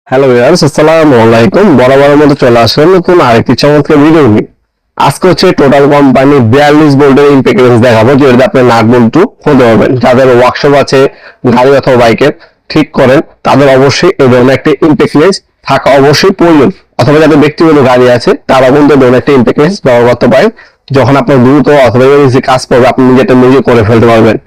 Hello viewers, আসসালামু আলাইকুম। বরাবরের মতো চলে আসলাম নতুন আরেকটি চমৎকার ভিডিও নিয়ে। আজকে হচ্ছে টোটাল কোম্পানি 42 ভোল্টের ইম্পিডেন্স দেখাবো, যেটা আপনি নাট বল্টু খুলতে পারবেন। যাদের ওয়ার্কশপ আছে, গাড়ি অথবা বাইকের ঠিক করেন, তাদের অবশ্যই এই ধরনের একটা ইম্পিডেন্স থাকা অবশ্যই প্রয়োজন। অথবা যাদের ব্যক্তিগত গাড়ি আছে, তারা কিন্তু এই ধরনের একটা ইম্পিডেন্স ব্যবহার করতে পারেন। যখন আপনার দ্রুত অথবা ইমার্জেন্সি কাজ করবে, আপনি নিজে করে ফেলতে পারবেন।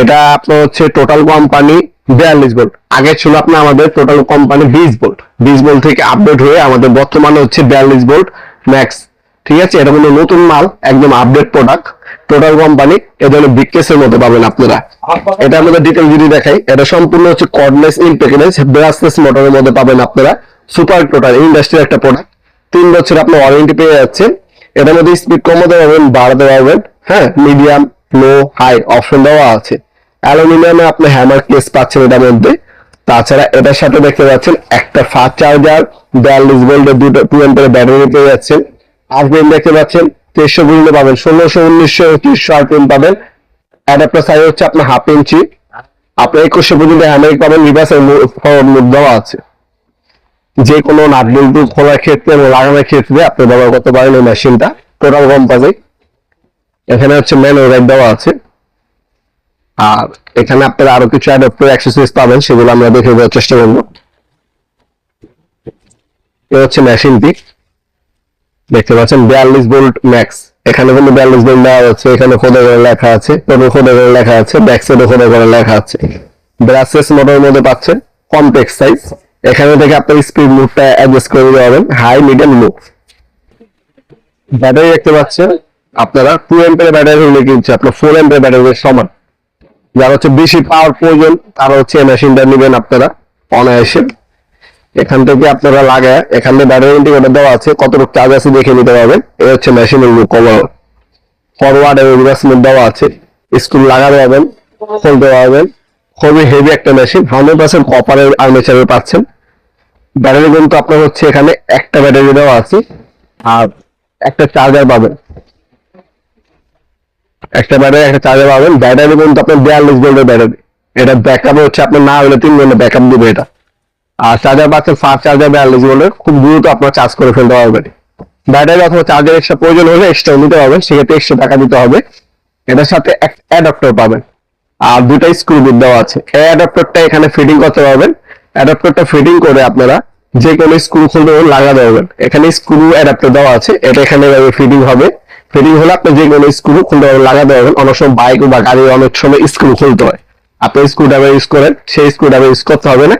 এটা আপনার হচ্ছে টোটাল কোম্পানি 42 ভোল্ট। আগে ছিল আপনার আমাদের টোটাল কোম্পানি 20 ভোল্ট। 20 ভোল্ট থেকে আপডেট হয়ে আমাদের বর্তমানে হচ্ছে 42 ভোল্ট ম্যাক্স। ঠিক আছে, এটা কোনো নতুন মাল, একদম আপডেট প্রোডাক্ট। টোটাল কোম্পানি এ ধরনের বিগ কেসের মধ্যে পাবেন আপনারা। এটা আমাদের ডিটেল যদি দেখাই, এটা সম্পূর্ণ হচ্ছে কর্ডলেস ইম্পেডেন্স ব্রাশলেস মোটরের মধ্যে পাবেন আপনারা। সুপার টোটাল ইন্ডাস্ট্রির একটা প্রোডাক্ট। 3 বছর আপনার ওয়ারেন্টি পেয়ে যাচ্ছেন। এটার মধ্যে স্পিড কমাতে পারবেন, বাড়াতে পারবেন। হ্যাঁ, মিডিয়াম, লো, হাই অপশন দেওয়া আছে। অ্যালুমিনিয়ামে আপনি হ্যামার কেস পাচ্ছেন এটার মধ্যে। তাছাড়া এটার সাথে দেখতে পাচ্ছেন একটা ফাস্ট চার্জার, 42 ভোল্টের দুটো 2 অ্যাম্পিয়ার ব্যাটারি পেয়ে যাচ্ছেন। আরপিএম দেখতে পাচ্ছেন 2300 পর্যন্ত পাবেন, 1600, 1900, 2300 আরপিএম পাবেন। অ্যাডাপ্টার সাইজ হচ্ছে আপনার 1/2 ইঞ্চি। আপনি 2100 পর্যন্ত হ্যামারিক পাবেন, রিভার্স ফরওয়ার্ড মুভ দেওয়া আছে। যে কোনো নাট বল্টু খোলার ক্ষেত্রে এবং লাগানোর ক্ষেত্রে আপনি ব্যবহার করতে পারেন এই মেশিনটা। টোটাল কোম্পানি এখানে হচ্ছে ম্যানুয়াল গাইড দেওয়া আছে। আর এখানে আপনারা আরো কিছু অ্যাডাপ্টার অ্যাক্সেসরিজ পাবেন, সেগুলো আমরা দেখে দেওয়ার চেষ্টা করবো। এ হচ্ছে মেশিনটি, দেখতে পাচ্ছেন 42 ভোল্ট ম্যাক্স। এখানে কিন্তু 42 ভোল্ট দেওয়া আছে, এখানে খোদা করে লেখা আছে, টোটাল খোদা করে লেখা আছে, ব্যাক সাইডে খোদা করে লেখা আছে। ব্রাসলেস মোটরের মধ্যে পাচ্ছেন কমপ্লেক্স সাইজ। এখানে থেকে আপনার স্পিড মুভটা অ্যাডজাস্ট করে দিতে পারবেন, হাই, মিডিয়াম, লো। ব্যাটারি দেখতে পাচ্ছেন আপনারা 2 অ্যাম্পিয়ার ব্যাটারি হলে কিন্তু আপনার 4 অ্যাম্পিয়ার ব্যাটারির সমান। যারা হচ্ছে বেশি পাওয়ার প্রয়োজন, তারা হচ্ছে মেশিনটা নেবেন আপনারা অনায়াসে। এখান থেকে আপনারা লাগায়, এখানে ব্যাটারি ইন্ডিকেটর দেওয়া আছে, কতটুকু চার্জ আছে দেখে নিতে পারবেন। এই হচ্ছে মেশিনের লুক কভার। ফরওয়ার্ড এবং রিভার্স মোড দেওয়া আছে। স্ক্রু লাগাতে পারবেন, খুলতে পারবেন। খুবই হেভি একটা মেশিন, 100% কপারের আর্মেচারে পাচ্ছেন। ব্যাটারি কিন্তু আপনার হচ্ছে এখানে একটা ব্যাটারি দেওয়া আছে, আর একটা চার্জার পাবেন। একটা ব্যাটারি, একটা চার্জার পাবেন। ব্যাটারি কিন্তু আপনার 42 ভোল্টের ব্যাটারি। এটা ব্যাকআপ হচ্ছে আপনার না হলে 3 ঘন্টা ব্যাকআপ দিবে এটা। আর চার্জার পাচ্ছেন ফাস্ট চার্জার 42 ভোল্টের, খুব দ্রুত আপনার চার্জ করে ফেলতে পারবেন। ব্যাটারি অথবা চার্জার এক্সট্রা প্রয়োজন হলে এক্সট্রা নিতে পারবেন, সেক্ষেত্রে এক্সট্রা টাকা দিতে হবে। এটার সাথে একটা অ্যাডাপ্টার পাবেন, আর দুটাই স্ক্রু বিট দেওয়া আছে। এই অ্যাডাপ্টারটা এখানে ফিটিং করতে পারবেন। অ্যাডাপ্টারটা ফিটিং করে আপনারা যে কোনো স্ক্রু খুলতে লাগাতে পারবেন। এখানে স্ক্রু অ্যাডাপ্টার দেওয়া আছে, এটা এখানে ফিটিং হবে। ফিটিং হলে আপনি যে কোনো স্ক্রু খুলতে পারবেন, লাগাতে পারবেন। অনেক সময় বাইক বা গাড়ির অনেক সময় স্ক্রু খুলতে হয়, আপনি স্ক্রু ড্রাইভার ইউজ করেন, সেই স্ক্রু ড্রাইভার ইউজ করতে হবে না।